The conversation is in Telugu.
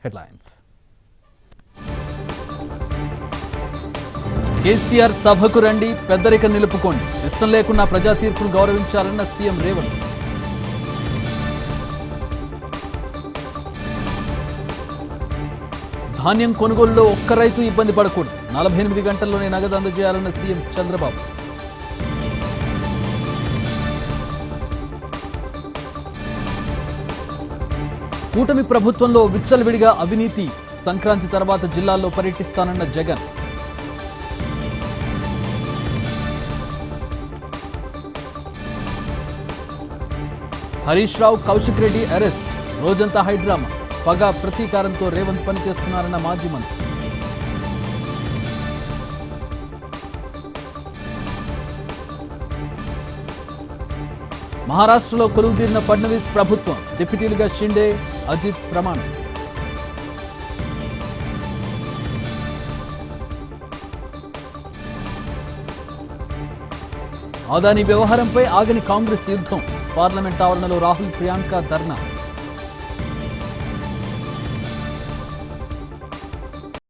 హెడ్లైన్స్. కేసీఆర్ సభకు రండి, పెద్దరికం నిలుపుకోండి, ఇష్టం లేకున్నా ప్రజా తీర్పును గౌరవించాలన్న సీఎం రేవంత్. ధాన్యం కొనుగోలులో ఒక్క రైతు ఇబ్బంది పడకూడదు, 48 గంటల్లోనే నగదు అందజేయాలన్న సీఎం చంద్రబాబు. కూటమి ప్రభుత్వంలో విచ్చలవిడిగా అవినీతి, సంక్రాంతి తర్వాత జిల్లాల్లో పర్యటిస్తానన్న జగన్. హరీష్ రావు, కౌశిక్ రెడ్డి అరెస్ట్, రోజంతా హైడ్రామా, పగ ప్రతీకారంతో రేవంత్ పనిచేస్తున్నారన్న మాజీ మంత్రి. మహారాష్ట్రలో కొలువుదీరిన ఫడ్నవీస్ ప్రభుత్వం, డిప్యూటీలుగా షిండే, అజిత్ ప్రమాణం. అదానీ వ్యవహారంపై ఆగని కాంగ్రెస్ యుద్ధం, పార్లమెంట్ ఆవరణలో రాహుల్, ప్రియాంక ధర్నా.